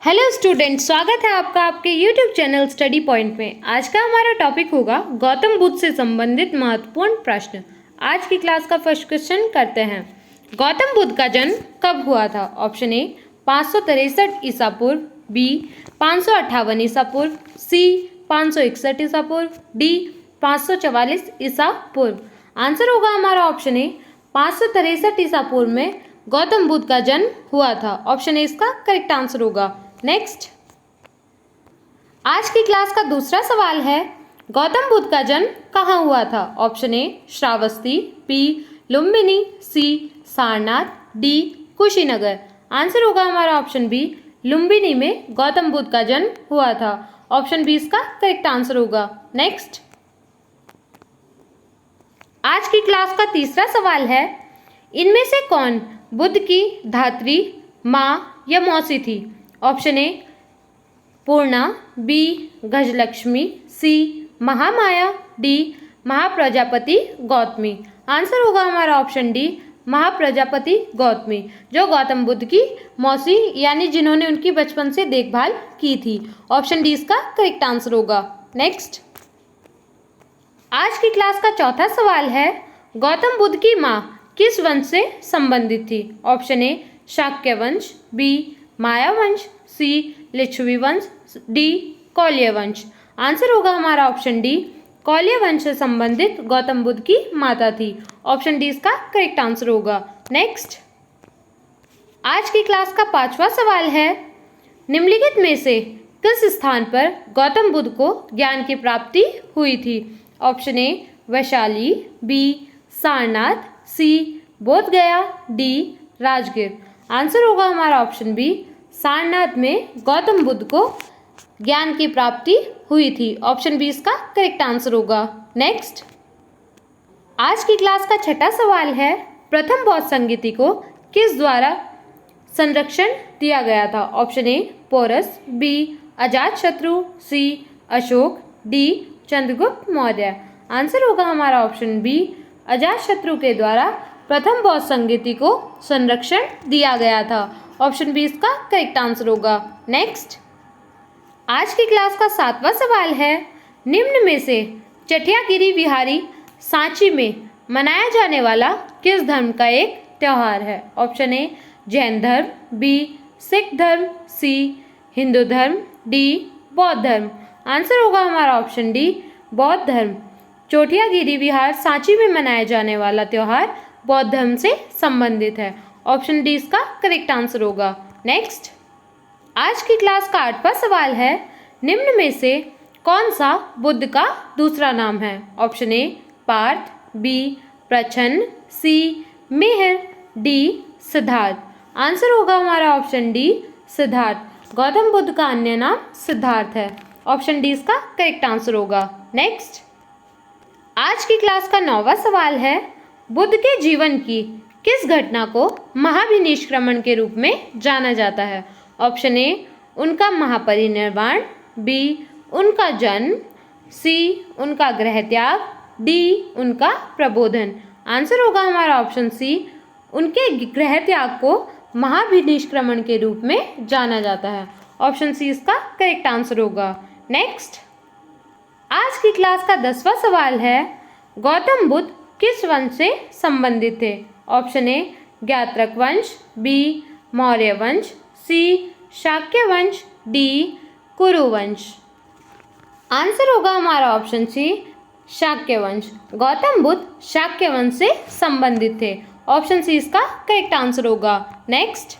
Hello student, स्वागत है आपका आपके यूट्यूब चैनल स्टडी पॉइंट में। आज का हमारा टॉपिक होगा गौतम बुद्ध से संबंधित महत्वपूर्ण प्रश्न। आज की क्लास का फर्स्ट क्वेश्चन करते हैं। गौतम बुद्ध का जन्म कब हुआ था? ऑप्शन ए 563 ईसा पूर्व, बी 558 ईसा पूर्व, सी 561 ईसा पूर्व, डी 544 ईसा पूर्व। आंसर होगा हमारा ऑप्शन ए 563 ईसा पूर्व में गौतम बुद्ध का जन्म हुआ था। ऑप्शन ए इसका करेक्ट आंसर होगा। नेक्स्ट, आज की क्लास का दूसरा सवाल है, गौतम बुद्ध का जन्म कहाँ हुआ था? Option A Shravasti, B Lumbini, C Sarnath, D Kushinagar. Answer होगा हमारा ऑप्शन बी लुम्बिनी में गौतम बुद्ध का जन्म हुआ था। ऑप्शन बी इसका करेक्ट आंसर होगा। नेक्स्ट, आज की क्लास का तीसरा सवाल है, इनमें से कौन बुद्ध की धात्री, माँ या मौसी थी? Option A Purna, B Gajalakshmi, C Mahamaya, D Mahaprajapati Gautami. Answer होगा हमारा ऑप्शन डी महाप्रजापति गौतमी, जो गौतम बुद्ध की मौसी यानी जिन्होंने उनकी बचपन से देखभाल की थी। ऑप्शन डी इसका करेक्ट आंसर होगा। नेक्स्ट, आज की क्लास का चौथा सवाल है, गौतम बुद्ध की माँ किस वंश से संबंधित थी? ऑप्शन ए शाक्य वंश, बी माया वंश, सी लिच्छवी वंश, डी कौल्य वंश। आंसर होगा हमारा ऑप्शन डी कौल्य वंश से संबंधित गौतम बुद्ध की माता थी। ऑप्शन डी इसका करेक्ट आंसर होगा। नेक्स्ट, आज की क्लास का पांचवा सवाल है, निम्नलिखित में से किस स्थान पर गौतम बुद्ध को ज्ञान की प्राप्ति हुई थी? Option A Vaishali, B Sarnath, C Bodhgaya, D Rajgir. Answer होगा हमारा ऑप्शन बी सारनाथ में गौतम बुद्ध को ज्ञान की प्राप्ति हुई थी। ऑप्शन बी इसका करेक्ट आंसर होगा। नेक्स्ट, आज की क्लास का छठा सवाल है, प्रथम बौद्ध संगीति को किस द्वारा संरक्षण दिया गया था? Option A Porus, B Ajatashatru, C Ashoka, D Chandragupta Maurya. Answer होगा हमारा ऑप्शन बी अजातशत्रु के द्वारा प्रथम बौद्ध संगीति को संरक्षण दिया गया था। ऑप्शन बी इसका करेक्ट आंसर होगा। नेक्स्ट, आज की क्लास का सातवां सवाल है, निम्न में से चटियागिरी विहारी सांची में मनाया जाने वाला किस धर्म का एक त्यौहार है? ऑप्शन ए जैन धर्म, बी सिख धर्म, सी हिंदू धर्म, डी बौद्ध धर्म। आंसर होगा हमारा ऑप्शन डी बौद्ध धर्म। चोटियागिरी विहार सांची में मनाया जाने वाला त्यौहार बौद्ध धर्म से संबंधित है। ऑप्शन डी इसका करेक्ट आंसर होगा। नेक्स्ट, आज की क्लास का आठवां सवाल है, निम्न में से कौन सा बुद्ध का दूसरा नाम है? Option A Parth, B Prachchhanna, C Mihir, D Siddhartha. Answer होगा हमारा ऑप्शन डी सिद्धार्थ। गौतम बुद्ध का अन्य नाम सिद्धार्थ है। ऑप्शन डी इसका करेक्ट आंसर होगा। नेक्स्ट, आज की क्लास का नौवां सवाल है, बुद्ध के जीवन की किस घटना को महाभिनिष्क्रमण के रूप में जाना जाता है? ऑप्शन ए उनका महापरिनिर्वाण, बी उनका जन्म, सी उनका गृह त्याग, डी उनका प्रबोधन। आंसर होगा हमारा ऑप्शन सी उनके गृह त्याग को महाभिनिष्क्रमण के रूप में जाना जाता है। ऑप्शन सी इसका करेक्ट आंसर होगा। नेक्स्ट, आज की क्लास का 10वां सवाल है, गौतम बुद्ध किस वंश से संबंधित थे? ऑप्शन ए ज्ञात्रक वंश, बी मौर्य वंश, सी शाक्य वंश, डी कुरु वंश। आंसर होगा हमारा ऑप्शन सी शाक्य वंश। गौतम बुद्ध शाक्य वंश से संबंधित थे। ऑप्शन सी इसका करेक्ट आंसर होगा। नेक्स्ट,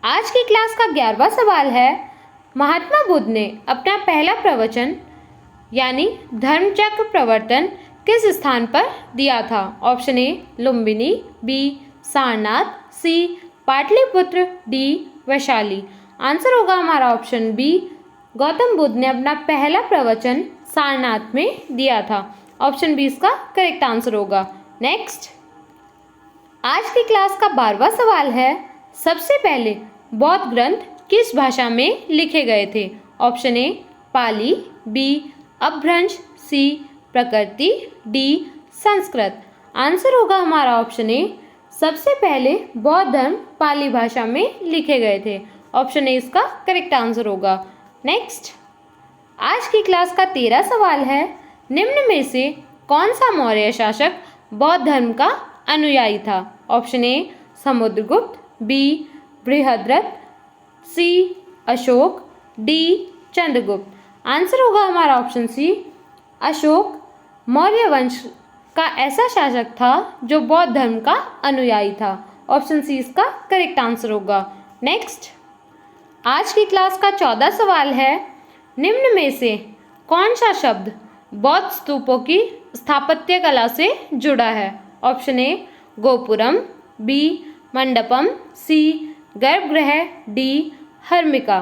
आज की क्लास का 11वां सवाल है, महात्मा बुद्ध ने अपना पहला प्रवचन यानी धर्मचक्र प्रवर्तन किस स्थान पर दिया था? Option A Lumbini, B Sarnath, C Pataliputra, D Vaishali. Answer होगा हमारा ऑप्शन बी गौतम बुद्ध ने अपना पहला प्रवचन सारनाथ में दिया था। ऑप्शन बी इसका करेक्ट आंसर होगा। नेक्स्ट, आज की क्लास का 12वां सवाल है, सबसे पहले बौद्ध ग्रंथ किस भाषा में लिखे गए थे? ऑप्शन ए पाली, बी अपभ्रंश, सी प्रकृति, डी संस्कृत। आंसर होगा हमारा ऑप्शन ए सबसे पहले बौद्ध धर्म पाली भाषा में लिखे गए थे। ऑप्शन ए इसका करेक्ट आंसर होगा। नेक्स्ट, आज की क्लास का 13 सवाल है, निम्न में से कौन सा मौर्य शासक बौद्ध धर्म का अनुयायी था? Option A Samudragupta, B Brihadratha, C Ashoka, D Chandragupta. Answer होगा हमारा ऑप्शन सी अशोक। मौर्य वंश का ऐसा शासक था जो बौद्ध धर्म का अनुयायी था। ऑप्शन सी इसका करेक्ट आंसर होगा। नेक्स्ट, आज की क्लास का 14 सवाल है, निम्न में से कौन सा शब्द बौद्ध स्तूपों की स्थापत्य कला से जुड़ा है? Option A gopuram, B mandapam, C garbhagriha, D harmika.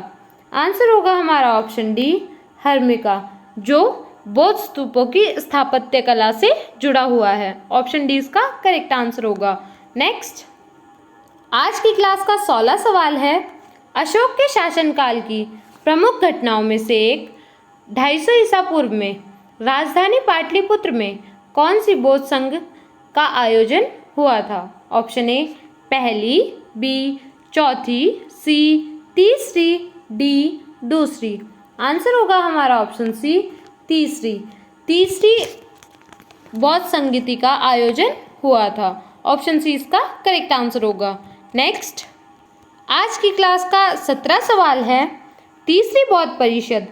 Answer होगा हमारा ऑप्शन डी हर्मिका, जो बौद्ध स्तूपों की स्थापत्य कला से जुड़ा हुआ है। ऑप्शन डी इसका करेक्ट आंसर होगा। नेक्स्ट, आज की क्लास का 16 सवाल है, अशोक के शासनकाल की प्रमुख घटनाओं में से एक 250 ईसा पूर्व में राजधानी पाटलिपुत्र में कौन सी बौद्ध संघ का आयोजन हुआ था? ऑप्शन ए पहली, बी चौथी, सी तीसरी, डी दूसरी। आंसर होगा हमारा ऑप्शन सी तीसरी बौद्ध संगीति का आयोजन हुआ था। ऑप्शन सी इसका करेक्ट आंसर होगा। नेक्स्ट, आज की क्लास का 17 सवाल है, तीसरी बौद्ध परिषद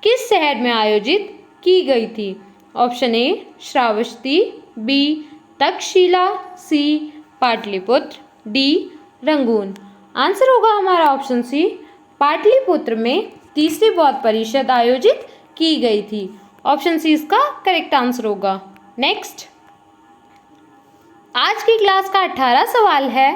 किस शहर में आयोजित की गई थी? Option A Shravasti, B Taxila, C Pataliputra, D Rangoon. Answer होगा हमारा ऑप्शन सी पाटलिपुत्र में तीसरी बौद्ध परिषद आयोजित की गई थी। ऑप्शन सी इसका करेक्ट आंसर होगा। नेक्स्ट, आज की क्लास का 18 सवाल है,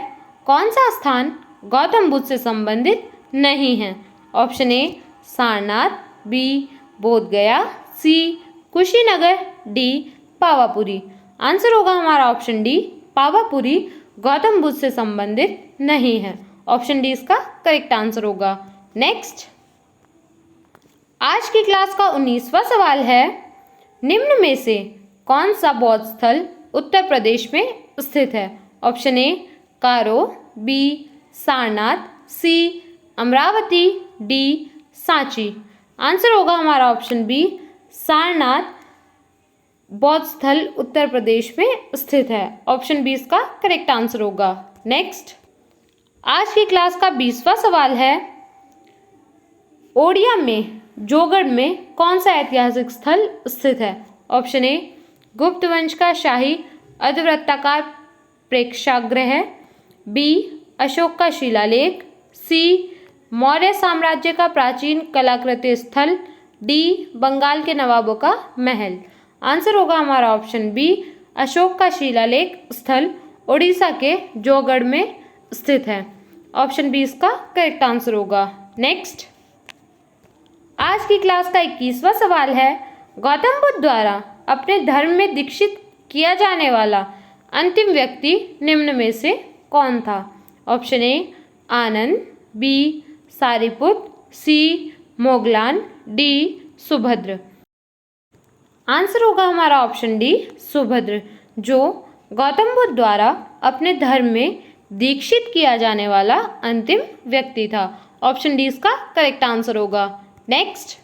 कौन सा स्थान गौतम बुद्ध से संबंधित नहीं है? Option A Sarnath, B Bodhgaya, C Kushinagar, D Pawapuri. Answer होगा हमारा ऑप्शन डी पावापुरी गौतम बुद्ध से संबंधित नहीं है। ऑप्शन डी इसका करेक्ट आंसर होगा। नेक्स्ट, आज की क्लास का 19वां सवाल है, निम्न में से कौन सा बौद्ध स्थल उत्तर प्रदेश में स्थित है? ऑप्शन ए कारो, बी सारनाथ, सी अमरावती, डी सांची। आंसर होगा हमारा ऑप्शन बी सारनाथ बौद्ध स्थल उत्तर प्रदेश में स्थित है। ऑप्शन बी इसका करेक्ट आंसर होगा। नेक्स्ट, आज की क्लास का 20वां सवाल है, ओडिया में जोगढ़ में कौन सा ऐतिहासिक स्थल स्थित है? ऑप्शन ए गुप्त वंश का शाही अर्धवृत्ताकार प्रेक्षागृह, बी अशोक का शिलालेख, सी मौर्य साम्राज्य का प्राचीन कलाकृति स्थल, डी बंगाल के नवाबों का महल। आंसर होगा हमारा ऑप्शन बी अशोक का शिलालेख स्थल ओडिशा के जोगढ़ में स्थित है। ऑप्शन बी इसका करेक्ट आंसर होगा। नेक्स्ट, आज की क्लास का 21वां सवाल है, गौतम बुद्ध द्वारा अपने धर्म में दीक्षित किया जाने वाला अंतिम व्यक्ति निम्न में से कौन था? Option A Ananda, B Sariputra, C Moggallana, D Subhadra. Answer होगा हमारा ऑप्शन डी सुभद्र, जो गौतम बुद्ध द्वारा अपने धर्म में दीक्षित किया जाने वाला अंतिम व्यक्ति था। ऑप्शन डी इसका करेक्ट आंसर होगा। नेक्स्ट,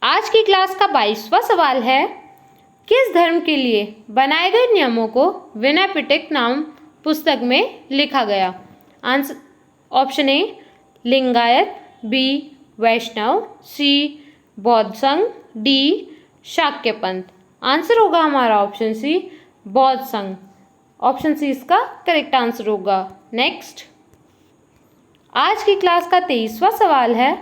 आज की क्लास का 22वां सवाल है, किस धर्म के लिए बनाए गए नियमों को विनय पिटक नाम पुस्तक में लिखा गया? Answer option A Lingayat, B Vaishnav, C Bauddh Sangh, D Shakya पंथ। आंसर होगा हमारा ऑप्शन सी बौद्ध संघ। ऑप्शन सी इसका करेक्ट आंसर होगा। नेक्स्ट, आज की क्लास का 23वां सवाल है,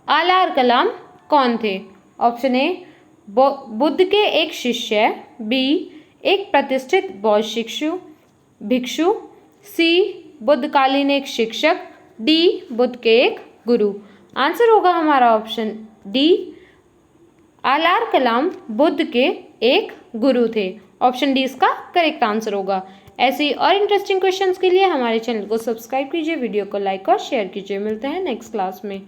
आलार कलाम कौन थे? ऑप्शन ए बुद्ध के एक शिष्य, बी एक प्रतिष्ठित बौद्ध भिक्षु, सी बुद्धकालीन एक शिक्षक, डी बुद्ध के एक गुरु। आंसर होगा हमारा ऑप्शन डी आलार कलाम बुद्ध के एक गुरु थे। ऑप्शन डी इसका करेक्ट आंसर होगा। ऐसे ही और इंटरेस्टिंग क्वेश्चंस के लिए हमारे चैनल को सब्सक्राइब कीजिए, वीडियो को लाइक और शेयर कीजिए। मिलते हैं नेक्स्ट क्लास में।